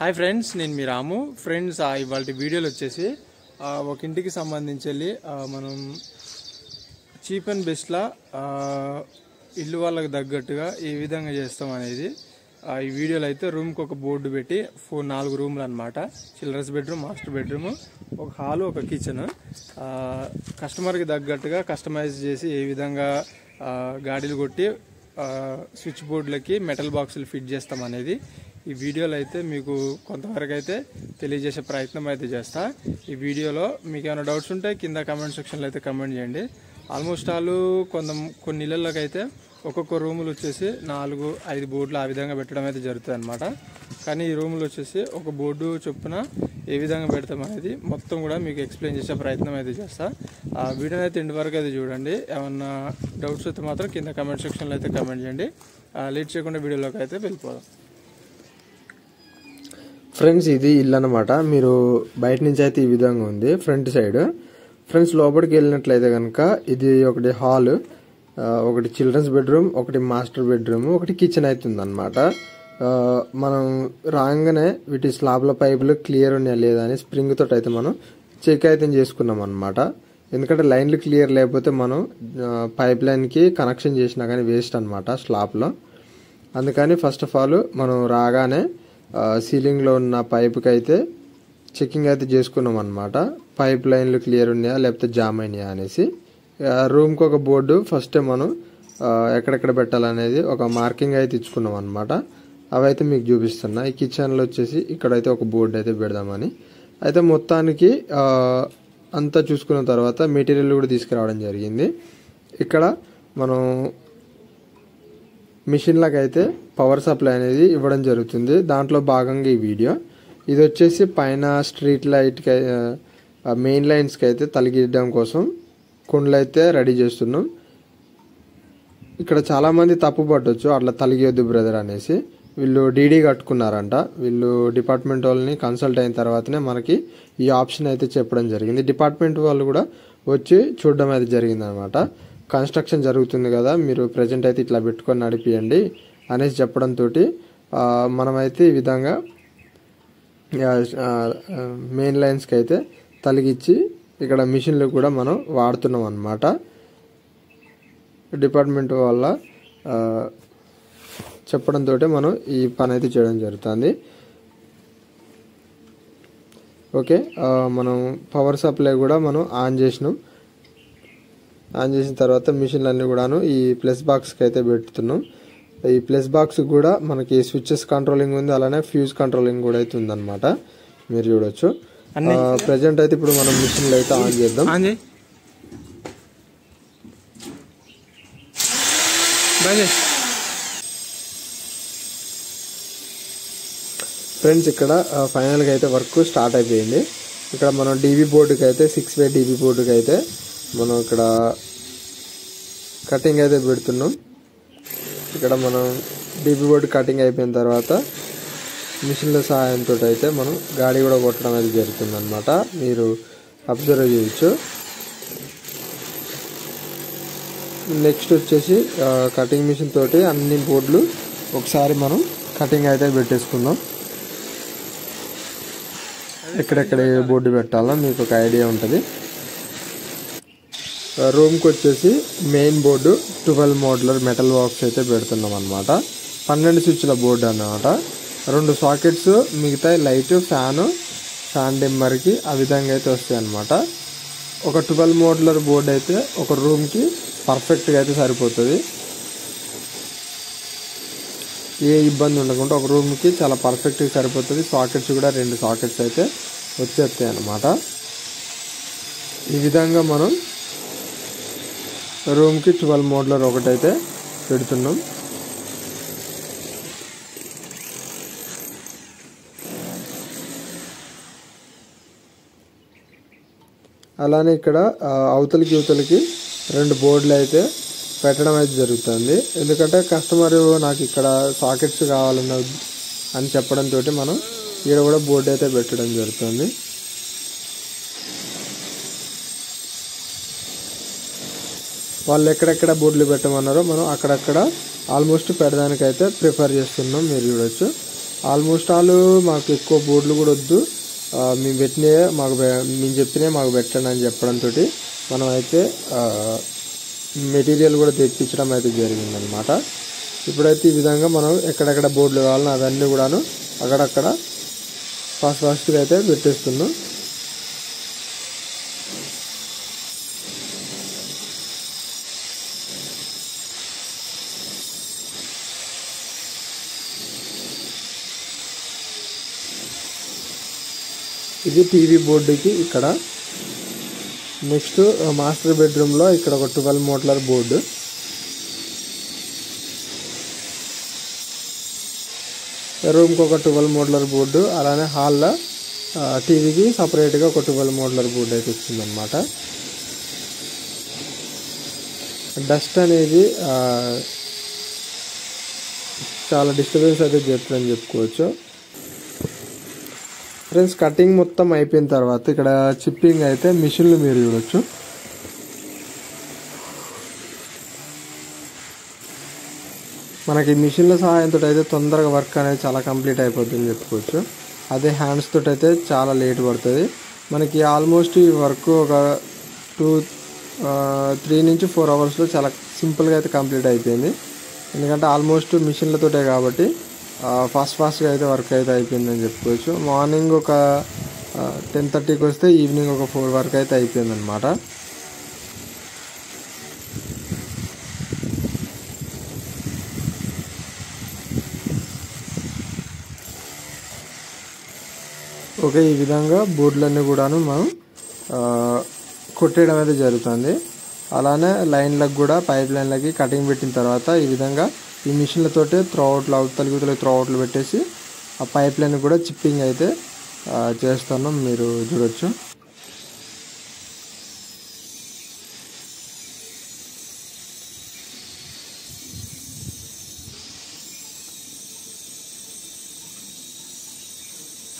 Hi friends, నేను మీ రాము. Friends, ఇవాళ వీడియోలో వచ్చేసి ఒక ఇంటికి సంబంధించి మనం చీప్ అండ్ బెస్ట్లా ఇల్లు వాళ్ళకి తగ్గట్టుగా ఏ విధంగా చేస్తాం అనేది ఈ వీడియోలో అయితే రూమ్కి ఒక బోర్డు పెట్టి 4 రూమ్లు అనమాట. చిల్డ్రన్స్ బెడ్రూమ్, మాస్టర్ బెడ్రూమ్, ఒక హాలు, ఒక కిచెన్ కస్టమర్కి తగ్గట్టుగా కస్టమైజ్ చేసి ఏ విధంగా గాడీలు కొట్టి స్విచ్ బోర్డులకి మెటల్ బాక్సులు ఫిట్ చేస్తాం అనేది ఈ వీడియోలో అయితే మీకు కొంతవరకు అయితే తెలియజేసే ప్రయత్నం అయితే చేస్తా. ఈ వీడియోలో మీకు ఏమైనా డౌట్స్ ఉంటే కింద కమెంట్ సెక్షన్లో అయితే కమెంట్ చేయండి. ఆల్మోస్ట్ కొన్ని ఇళ్ళకి అయితే ఒక్కొక్క రూములు వచ్చేసి 4-5 బోర్డులు ఆ విధంగా పెట్టడం అయితే జరుగుతుంది అనమాట. కానీ ఈ రూములు వచ్చేసి ఒక బోర్డు చొప్పున ఏ విధంగా పెడతాం అనేది మొత్తం కూడా మీకు ఎక్స్ప్లెయిన్ చేసే ప్రయత్నం అయితే చేస్తా. ఆ వీడియోని అయితే ఇంటి వరకు అయితే చూడండి. ఏమన్నా డౌట్స్ అయితే మాత్రం కింద కమెంట్ సెక్షన్లో అయితే కమెంట్ చేయండి. లేట్ చేయకుండా వీడియోలోకి అయితే వెళ్ళిపోదాం. ఫ్రెండ్స్, ఇది ఇల్లు అనమాట. మీరు బయట నుంచి అయితే ఈ విధంగా ఉంది ఫ్రంట్ సైడ్. ఫ్రెండ్స్, లోపలికి వెళ్ళినట్లయితే కనుక ఇది ఒకటి హాల్, ఒకటి చిల్డ్రన్స్ బెడ్రూమ్, ఒకటి మాస్టర్ బెడ్రూమ్, ఒకటి కిచెన్ అవుతుంది అనమాట. మనం రాగానే వీటి స్లాబ్ల పైపులు క్లియర్ ఉన్నాయా లేదా అని స్ప్రింగ్ తోటి అయితే మనం చెక్ అయితే చేసుకున్నాం అనమాట. ఎందుకంటే లైన్లు క్లియర్ లేకపోతే మనం పైప్ లైన్కి కనెక్షన్ చేసినా కానీ వేస్ట్ అనమాట స్లాబ్లో. అందుకని ఫస్ట్ ఆఫ్ ఆల్ మనం రాగానే సీలింగ్లో ఉన్న పైప్కి అయితే చెకింగ్ అయితే చేసుకున్నాం అనమాట. పైప్ లైన్లు క్లియర్ ఉన్నాయా లేకపోతే జామ్ అయినాయా అనేసి. రూమ్కి ఒక బోర్డు ఫస్ట్ మనం ఎక్కడెక్కడ పెట్టాలనేది ఒక మార్కింగ్ అయితే ఇచ్చుకున్నాం అనమాట. అవైతే మీకు చూపిస్తున్నా. ఈ కిచెన్లో వచ్చేసి ఇక్కడైతే ఒక బోర్డు అయితే పెడదామని అయితే మొత్తానికి అంతా చూసుకున్న తర్వాత మెటీరియల్ కూడా తీసుకురావడం జరిగింది. ఇక్కడ మనం మిషన్లకు అయితే పవర్ సప్లై అనేది ఇవ్వడం జరుగుతుంది. దాంట్లో భాగంగా ఈ వీడియో ఇది వచ్చేసి పైన స్ట్రీట్ లైట్కి మెయిన్ లైన్స్కి అయితే తలిగియడం కోసం కుండలు అయితే రెడీ చేస్తున్నాం. ఇక్కడ చాలామంది తప్పు పట్టవచ్చు అట్లా తలిగియొద్దు బ్రదర్ అనేసి. వీళ్ళు డీడీ కట్టుకున్నారంట. వీళ్ళు డిపార్ట్మెంట్ వాళ్ళని కన్సల్ట్ అయిన తర్వాతనే మనకి ఈ ఆప్షన్ అయితే చెప్పడం జరిగింది. డిపార్ట్మెంట్ వాళ్ళు కూడా వచ్చి చూడడం అయితే జరిగింది అనమాట. కన్స్ట్రక్షన్ జరుగుతుంది కదా, మీరు ప్రజెంట్ అయితే ఇట్లా పెట్టుకొని నడిపియండి అనేసి చెప్పడంతో మనమైతే ఈ విధంగా మెయిన్ లైన్స్కి అయితే తలిగిచ్చి ఇక్కడ మిషన్లు కూడా మనం వాడుతున్నాం అన్నమాట. డిపార్ట్మెంట్ వల్ల చెప్పడంతో మనం ఈ పని అయితే చేయడం జరుగుతుంది. ఓకే, మనం పవర్ సప్లై కూడా మనం ఆన్ చేసినాం. ఆన్ చేసిన తర్వాత మిషన్లన్నీ కూడాను ఈ ప్లస్ బాక్స్కి అయితే పెడుతున్నాం. ఈ ప్లస్ బాక్స్ కూడా మనకి స్విచెస్ కంట్రోలింగ్ ఉంది, అలానే ఫ్యూజ్ కంట్రోలింగ్ కూడా అయితే ఉందన్నమాట. మీరు చూడొచ్చు. ప్రజెంట్ అయితే ఇప్పుడు మనం మిషన్లు అయితే ఆన్ చేద్దాం. ఫ్రెండ్స్, ఇక్కడ ఫైనల్గా అయితే వర్క్ స్టార్ట్ అయిపోయింది. ఇక్కడ మనం డీబీ బోర్డుకి అయితే 6 way డీబీ బోర్డుకి అయితే మనం ఇక్కడ కటింగ్ అయితే పెడుతున్నాం. ఇక్కడ మనం డీబీ బోర్డు కటింగ్ అయిపోయిన తర్వాత మిషన్ల సహాయంతో అయితే మనం గాడి కూడా కొట్టడం అయితే జరుగుతుంది అనమాట. మీరు అబ్జర్వ్ చేయొచ్చు. నెక్స్ట్ వచ్చేసి కటింగ్ మిషన్ తోటి అన్ని బోర్డులు ఒకసారి మనం కటింగ్ అయితే పెట్టేసుకుందాం. ఎక్కడెక్కడ ఏ బోర్డు పెట్టాలో మీకు ఒక ఐడియా ఉంటుంది. రూమ్కి వచ్చేసి main board 12 modular metal box అయితే పెడుతున్నాం అనమాట. 12 స్విచ్ల బోర్డు అన్నమాట. 2 సాకెట్స్, మిగతా లైట్, ఫ్యాన్ డిమ్మర్కి ఆ విధంగా అయితే వస్తాయి అనమాట. ఒక 12 మోడ్యులర్ బోర్డు అయితే ఒక రూమ్కి పర్ఫెక్ట్గా అయితే సరిపోతుంది. ఏ ఇబ్బంది ఉండకుండా ఒక రూమ్కి చాలా పర్ఫెక్ట్గా సరిపోతుంది. సాకెట్స్ కూడా 2 సాకెట్స్ అయితే వచ్చేస్తాయి అన్నమాట. ఈ విధంగా మనం రూమ్కి 12 మోడ్యులర్ ఒకటైతే పెడుతున్నాం. అలానే ఇక్కడ అవతలికి 2 బోర్డులు అయితే పెట్టడం అయితే జరుగుతుంది. ఎందుకంటే కస్టమర్ నాకు ఇక్కడ సాకెట్స్ కావాలన్న అని చెప్పడంతో మనం ఇక్కడ కూడా బోర్డు అయితే పెట్టడం జరుగుతుంది. వాళ్ళు ఎక్కడెక్కడ బోర్డులు పెట్టమన్నారో మనం అక్కడక్కడ ఆల్మోస్ట్ పెట్టడానికైతే ప్రిఫర్ చేస్తున్నాం. మీరు చూడొచ్చు. ఆల్మోస్ట్ ఆల్ మాకు ఎక్కువ బోర్డులు కూడా వద్దు, మేము పెట్టినవే మేము చెప్పినవి మాకు పెట్టండి అని చెప్పడంతో మనం అయితే మెటీరియల్ కూడా తెప్పించడం అయితే జరిగిందనమాట. ఇప్పుడైతే ఈ విధంగా మనం ఎక్కడెక్కడ బోర్డులు కావాలన్నా అవన్నీ కూడాను అక్కడక్కడ ఫాస్ట్గా అయితే పెట్టేస్తున్నాం. ఇది టీవీ బోర్డుకి ఇక్కడ. నెక్స్ట్ మాస్టర్ బెడ్రూమ్లో ఇక్కడ ఒక 12 మోటార్ బోర్డు. రూమ్కి ఒక 12 మోటార్ బోర్డు, అలానే హాల్లో టీవీకి సపరేట్గా ఒక 12 మోటార్ బోర్డు అయితే వచ్చిందనమాట. డస్ట్ అనేది చాలా డిస్టర్బెన్స్ అయితే చేస్తుందని చెప్పుకోవచ్చు. ఫ్రెండ్స్, కటింగ్ మొత్తం అయిపోయిన తర్వాత ఇక్కడ చిప్పింగ్ అయితే మిషన్లు మీరు చూడొచ్చు. మనకి మిషన్ల సహాయంతో అయితే తొందరగా వర్క్ అనేది చాలా కంప్లీట్ అయిపోతుందని చెప్పుకోవచ్చు. అదే హ్యాండ్స్ తోటి అయితే చాలా లేట్ పడుతుంది. మనకి ఆల్మోస్ట్ ఈ వర్క్ ఒక 3 నుంచి 4 అవర్స్లో చాలా సింపుల్గా అయితే కంప్లీట్ అయిపోయింది. ఎందుకంటే ఆల్మోస్ట్ మిషన్లతోటే కాబట్టి ఫాస్ట్గా అయితే వర్క్ అయితే అయిపోయిందని చెప్పుకోవచ్చు. మార్నింగ్ ఒక 10:30కి వస్తే ఈవినింగ్ ఒక 4 వరకు అయితే అయిపోయిందనమాట. ఓకే, ఈ విధంగా బోర్డులన్నీ కూడాను మనం కొట్టేయడం అయితే జరుగుతుంది. అలానే లైన్లకు కూడా పైప్ లైన్లకి కటింగ్ పెట్టిన తర్వాత ఈ విధంగా ఈ మిషన్లతోటే త్రోఅవుట్లు అవతలి త్రోఅవుట్లు పెట్టేసి ఆ పైప్ లైన్ కూడా చిప్పింగ్ అయితే చేస్తున్నాం, మీరు చూడొచ్చు.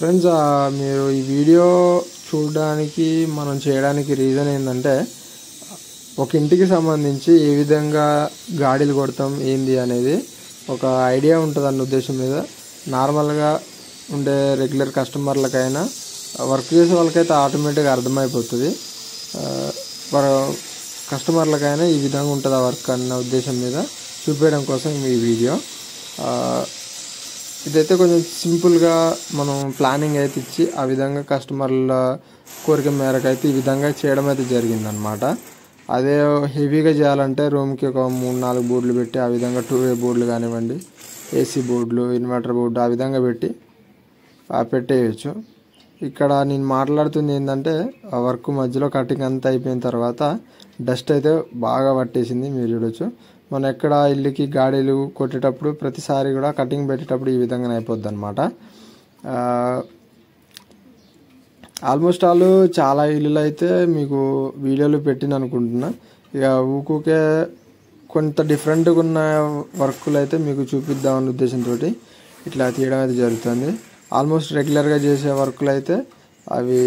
ఫ్రెండ్స్, మీరు ఈ వీడియో చూడడానికి మనం చేయడానికి రీజన్ ఏంటంటే, ఒక ఇంటికి సంబంధించి ఏ విధంగా గాడిలు కొడతాం ఏంది అనేది ఒక ఐడియా ఉంటుంది అన్న ఉద్దేశం మీద. నార్మల్గా ఉండే రెగ్యులర్ కస్టమర్లకైనా వర్క్ చేసే వాళ్ళకైతే ఆటోమేటిక్గా అర్థమైపోతుంది, కస్టమర్లకైనా ఈ విధంగా ఉంటుంది ఆ వర్క్ అన్న ఉద్దేశం మీద చూపించడం కోసం ఈ వీడియో. ఇదైతే కొంచెం సింపుల్గా మనం ప్లానింగ్ అయితే ఇచ్చి ఆ విధంగా కస్టమర్ల కోరిక మేరకు అయితే ఈ విధంగా చేయడం అయితే జరిగిందనమాట. అదే హెవీగా చేయాలంటే రూమ్కి ఒక 3-4 బోర్డులు పెట్టి ఆ విధంగా 2-way బోర్డులు కానివ్వండి, ఏసీ బోర్డులు, ఇన్వర్టర్ బోర్డు ఆ విధంగా పెట్టి పెట్టేయచ్చు. ఇక్కడ నేను మాట్లాడుతుంది ఏంటంటే, ఆ వర్క్ మధ్యలో కటింగ్ అంతా అయిపోయిన తర్వాత డస్ట్ అయితే బాగా పట్టేసింది, మీరు చూడొచ్చు. మనం ఎక్కడ ఇల్లుకి గాడీలు కొట్టేటప్పుడు ప్రతిసారి కూడా కటింగ్ పెట్టేటప్పుడు ఈ విధంగా అయిపోద్ది అనమాట. ఆల్మోస్ట్ ఆల్ చాలా ఇల్లులు అయితే మీకు వీడియోలు పెట్టిన అనుకుంటున్నా. ఇక ఊకే కొంత డిఫరెంట్గా ఉన్న వర్కులు అయితే మీకు చూపిద్దామన్న ఉద్దేశంతో ఇట్లా తీయడం అయితే జరుగుతుంది. ఆల్మోస్ట్ రెగ్యులర్గా చేసే వర్కులు అయితే అవి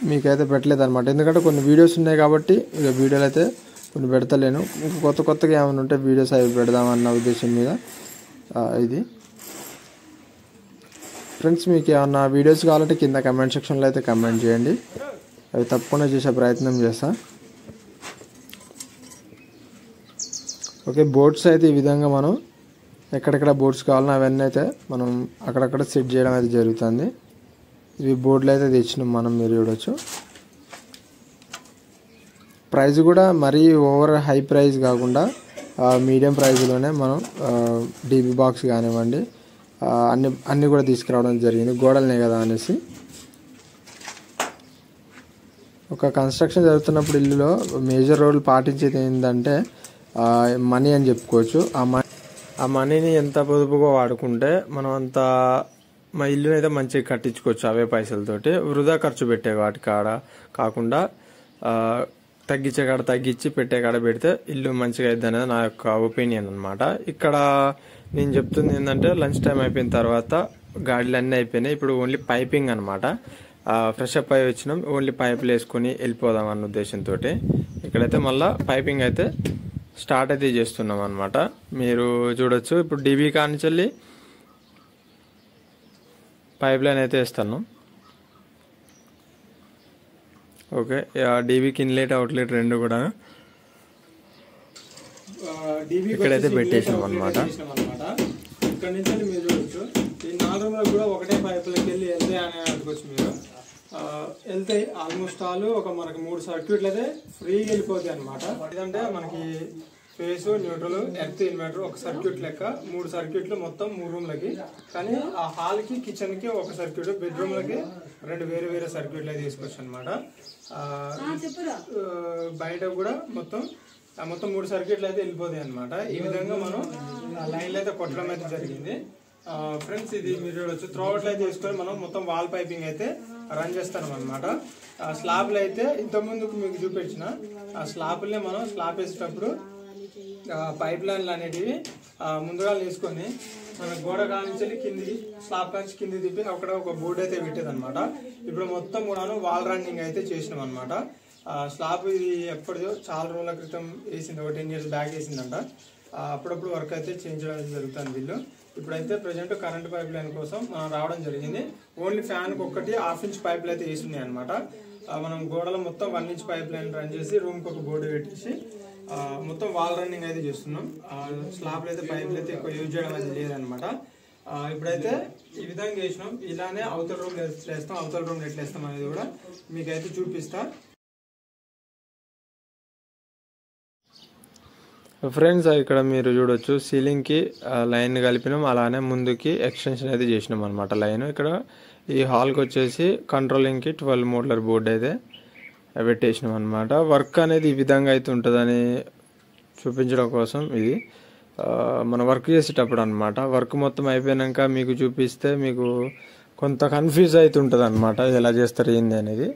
మీకైతే పెట్టలేదు అనమాట. ఎందుకంటే కొన్ని వీడియోస్ ఉన్నాయి కాబట్టి ఇక వీడియోలు అయితే కొన్ని పెడతలేను. ఇంకా కొత్తగా ఏమైనా ఉంటే వీడియోస్ అవి పెడదామన్న ఉద్దేశం మీద ఇది. ఫ్రెండ్స్, మీకు ఏమన్నా వీడియోస్ కావాలంటే కింద కమెంట్ సెక్షన్లో అయితే కమెంట్ చేయండి, అవి తప్పకుండా చేసే ప్రయత్నం చేస్తా. ఓకే, బోర్డ్స్ అయితే ఈ విధంగా మనం ఎక్కడెక్కడ బోర్డ్స్ కావాలన్నా అవన్నీ అయితే మనం అక్కడక్కడ సెట్ చేయడం అయితే జరుగుతుంది. ఇవి బోర్డులు అయితే తెచ్చినాం మనం, మీరు చూడొచ్చు. ప్రైస్ కూడా మరీ ఓవర్ హై ప్రైస్ కాకుండా మీడియం ప్రైస్లోనే మనం డీబీ బాక్స్ కానివ్వండి అన్నీ కూడా తీసుకురావడం జరిగింది, గోడలనే కదా అనేసి. ఒక కన్స్ట్రక్షన్ జరుగుతున్నప్పుడు ఇల్లులో మేజర్ రోల్ పాటించేది ఏంటంటే మనీ అని చెప్పుకోవచ్చు. ఆ మనీని ఎంత పొదుపుగా వాడుకుంటే మనం అంత మా ఇల్లుని అయితే మంచిగా కట్టించుకోవచ్చు అవే పైసలతోటి. వృధా ఖర్చు పెట్టే వాటి కాడ కాకుండా తగ్గించే కాడ తగ్గించి పెట్టే కాడ పెడితే ఇల్లు మంచిగా అవుతుంది అనేది నా యొక్క ఒపీనియన్ అనమాట. ఇక్కడ నేను చెప్తుంది ఏంటంటే, లంచ్ టైం అయిపోయిన తర్వాత గాడిలు అన్నీ అయిపోయినాయి, ఇప్పుడు ఓన్లీ పైపింగ్ అనమాట. ఫ్రెష్ అప్ అయి వచ్చినాం, ఓన్లీ పైపులు వేసుకొని వెళ్ళిపోదాం అన్న ఉద్దేశంతో ఇక్కడైతే మళ్ళీ పైపింగ్ అయితే స్టార్ట్ అయితే చేస్తున్నాం అనమాట. మీరు చూడొచ్చు, ఇప్పుడు డీబీ కానించి పైప్ లైన్ అయితే వేస్తాను. ఓకే, డీబీకి ఇన్లెట్ అవుట్లెట్ రెండు కూడా ఇక్కడైతే పెట్టేసినాం అనమాట. ఇక్కడ నుంచి మీరు చూడొచ్చు ఈ 4 రూమ్లకు కూడా ఒకటే పైపులకి వెళ్ళి వెళ్తాయి అని అనుకోవచ్చు. మీరు వెళ్తాయి ఆల్మోస్ట్ ఆల్ మనకి 3 సర్క్యూట్లు అయితే ఫ్రీగా వెళ్ళిపోతాయి అనమాట. ఇదంటే మనకి ఫేస్, న్యూట్రల్, ఎర్త్, ఇన్వర్టర్ ఒక సర్క్యూట్ లెక్క 3 సర్క్యూట్లు మొత్తం 3 రూమ్లకి. కానీ ఆ హాల్ కి కిచెన్ కి ఒక సర్క్యూట్, బెడ్రూమ్లకి 2 వేరే సర్క్యూట్లు అయితే తీసుకోవచ్చు అనమాట. బయట కూడా మొత్తం 3 సర్క్యూట్లు అయితే వెళ్ళిపోతాయి అనమాట. ఈ విధంగా మనం లైన్లు అయితే కొట్టడం అయితే జరిగింది. ఫ్రెండ్స్ ఇది మీరు చూడొచ్చు, త్రోఅవుట్ అయితే తీసుకొని మనం మొత్తం వాల్ పైపింగ్ అయితే రన్ చేస్తాం అనమాట. స్లాబ్లు అయితే ఇంతకుముందుకు మీకు చూపించిన ఆ స్లాబ్లే మనం స్లాబ్ వేసేటప్పుడు పైప్ లైన్లు అనేటివి ముందుగా తీసుకొని మన గోడ కానించి కింది స్లాబ్ కాంచి కింది తిప్పి అక్కడ ఒక బోర్డు అయితే పెట్టేది అనమాట. ఇప్పుడు మొత్తం కూడా వాల్ రన్నింగ్ అయితే చేసినాం అనమాట. స్లాబ్ ఇది ఎప్పటిదో చాలా రోజుల క్రితం వేసింది, ఒక 10 years బ్యాక్ వేసిందంట. అప్పుడప్పుడు వర్క్ అయితే చేంజ్ చేయడం జరుగుతుంది వీళ్ళు. ఇప్పుడైతే ప్రజెంట్ కరెంట్ పైప్ లైన్ కోసం రావడం జరిగింది. ఓన్లీ ఫ్యాన్ కి ఒకటి 1/2 inch పైప్ అయితే వేస్తున్నాయి అనమాట. మనం గోడలో మొత్తం 1 inch పైప్ లైన్ రన్ చేసి రూమ్ కి ఒక బోర్డు పెట్టేసి మొత్తం వాల్ రన్నింగ్ అయితే చేస్తున్నాం. స్లాబ్ అయితే పైపులు అయితే ఎక్కువ యూజ్ చేయడం అయితే లేదనమాట. ఇప్పుడైతే ఈ విధంగా చేసినాం. ఇలానే అవతల రూమ్ ఎట్లా వేస్తాం, అవతల రూమ్ ఎట్లా వేస్తాం అనేది కూడా మీకైతే చూపిస్తా. ఫ్రెండ్స్ ఇక్కడ మీరు చూడొచ్చు, సీలింగ్ కి లైన్ కలిపినాం, అలానే ముందుకి ఎక్స్టెన్షన్ అయితే చేసినాం అనమాట లైన్. ఇక్కడ ఈ హాల్కి వచ్చేసి కంట్రోలింగ్ కి 12 మోడ్లర్ బోర్డు అయితే పెట్టేసినాం అనమాట. వర్క్ అనేది ఈ విధంగా అయితే ఉంటుందని చూపించడం కోసం ఇది మనం వర్క్ చేసేటప్పుడు అనమాట. వర్క్ మొత్తం అయిపోయాక మీకు చూపిస్తే మీకు కొంత కన్ఫ్యూజ్ అయితే ఉంటుంది అనమాట, ఎలా చేస్తారు ఏంది అనేది.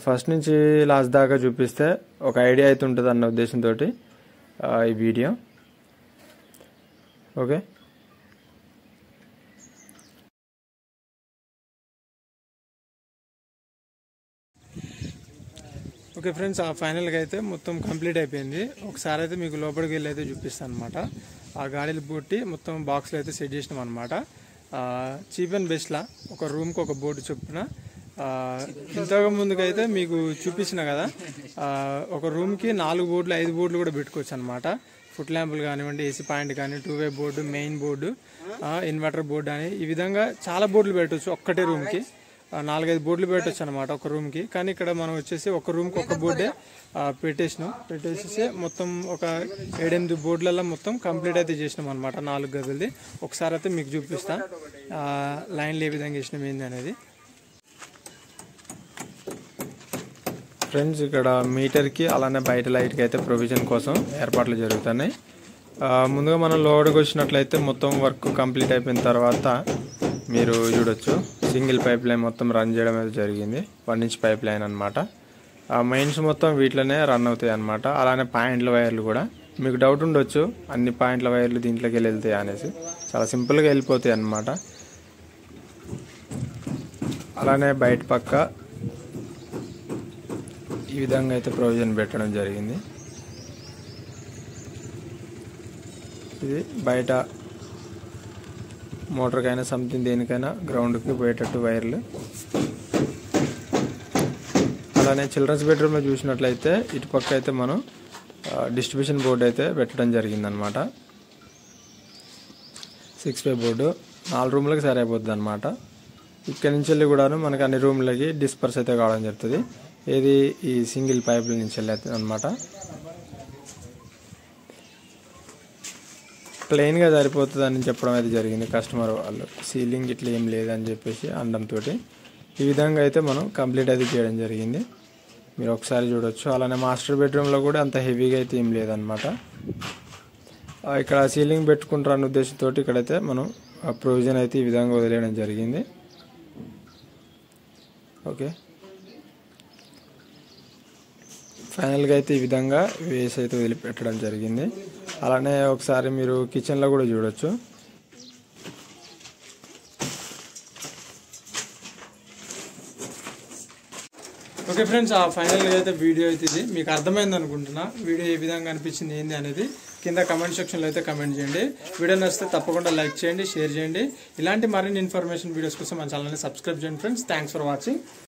ఫస్ట్ నుంచి లాస్ట్ దాకా చూపిస్తే ఒక ఐడియా అయితే ఉంటుంది అన్న ఉద్దేశంతో ఈ వీడియో. ఓకే, ఓకే ఫ్రెండ్స్, ఫైనల్గా అయితే మొత్తం కంప్లీట్ అయిపోయింది. ఒకసారి అయితే మీకు లోపలికి వెళ్ళి అయితే చూపిస్తాను అనమాట. ఆ గాడీలు బుట్టి మొత్తం బాక్స్లో అయితే సెట్ చేసినాం అనమాట. చీప్ అండ్ బెస్ట్లా ఒక రూమ్కి ఒక బోర్డు చొప్పున. ఇంతకు ముందుకైతే మీకు చూపించిన కదా, ఒక రూమ్కి 4 బోర్డులు 5 బోర్డులు కూడా పెట్టుకోవచ్చు అనమాట. ఫుట్ ల్యాంపులు కానివ్వండి, ఏసీ పాయింట్ కానీ, 2-way board, main board, inverter board అని ఈ విధంగా చాలా బోర్డులు పెట్టవచ్చు ఒక్కటే రూమ్కి. 4-5 బోర్డులు పెట్టవచ్చు అనమాట ఒక రూమ్కి. కానీ ఇక్కడ మనం వచ్చేసి ఒక రూమ్కి ఒక బోర్డే పెట్టేసి మొత్తం ఒక 7-8 బోర్డులలో మొత్తం కంప్లీట్ అయితే చేసినాం అనమాట 4 గదులది. ఒకసారి అయితే మీకు చూపిస్తా లైన్లు ఏ విధంగా వేసినాం ఏంది అనేది. ఫ్రెండ్స్ ఇక్కడ మీటర్కి అలానే బయట లైట్కి అయితే ప్రొవిజన్ కోసం ఏర్పాట్లు జరుగుతున్నాయి. ముందుగా మనం లోడ్కి వచ్చినట్లయితే మొత్తం వర్క్ కంప్లీట్ అయిపోయిన తర్వాత మీరు చూడొచ్చు, సింగిల్ పైప్ లైన్ మొత్తం రన్ చేయడం అయితే జరిగింది. 1 inch పైప్ లైన్ అనమాట. మెయిన్స్ మొత్తం వీటిలోనే రన్ అవుతాయి అనమాట. అలానే పాయింట్ల వైర్లు కూడా మీకు డౌట్ ఉండొచ్చు, అన్ని పాయింట్ల వైర్లు దీంట్లోకి వెళ్తాయి అనేసి. చాలా సింపుల్గా వెళ్ళిపోతాయి అన్నమాట. అలానే బయట పక్క ఈ విధంగా అయితే ప్రొవిజన్ పెట్టడం జరిగింది. ఇది బయట మోటార్కైనా సంథింగ్ దేనికైనా గ్రౌండ్కి పోయేటట్టు వైర్లు. అలానే చిల్డ్రన్స్ బెడ్రూమ్లో చూసినట్లయితే ఇటు పక్క అయితే మనం డిస్ట్రిబ్యూషన్ బోర్డు అయితే పెట్టడం జరిగిందనమాట. 6-way బోర్డు 4 రూమ్లకి సరైపోతుంది అనమాట. ఇక్కడ నుంచి వెళ్ళి కూడాను మనకి అన్ని రూమ్లకి డిస్పర్స్ అయితే కావడం జరుగుతుంది. ఇది ఈ సింగిల్ పైప్ నుంచి వెళ్ళి అనమాట. ప్లెయిన్గా సరిపోతుంది అని చెప్పడం అయితే జరిగింది కస్టమర్ వాళ్ళు. సీలింగ్ ఇట్లా ఏం లేదని చెప్పేసి అండంతో ఈ విధంగా అయితే మనం కంప్లీట్ అయితే చేయడం జరిగింది. మీరు ఒకసారి చూడొచ్చు. అలానే మాస్టర్ బెడ్రూమ్లో కూడా అంత హెవీగా అయితే ఏం లేదనమాట. ఇక్కడ సీలింగ్ పెట్టుకుంటారన్న ఉద్దేశంతో ఇక్కడైతే మనం ప్రొవిజన్ అయితే ఈ విధంగా వదిలేయడం జరిగింది. ఓకే, ఫైనల్గా అయితే ఈ విధంగా వేసి అయితే వదిలిపెట్టడం జరిగింది. అలానే ఒకసారి మీరు కిచెన్లో కూడా చూడొచ్చు. ఓకే ఫ్రెండ్స్, ఫైనల్గా అయితే వీడియో అయితే ఇది మీకు అర్థమైంది అనుకుంటున్నా. వీడియో ఏ విధంగా అనిపించింది ఏంది అనేది కింద కమెంట్ సెక్షన్లో అయితే కమెంట్ చేయండి. వీడియో నచ్చితే తప్పకుండా లైక్ చేయండి, షేర్ చేయండి. ఇలాంటి మరిన్ని ఇన్ఫర్మేషన్ వీడియోస్ కోసం మన ఛానల్ని సబ్స్క్రైబ్ చేయండి ఫ్రెండ్స్. Thanks for watching.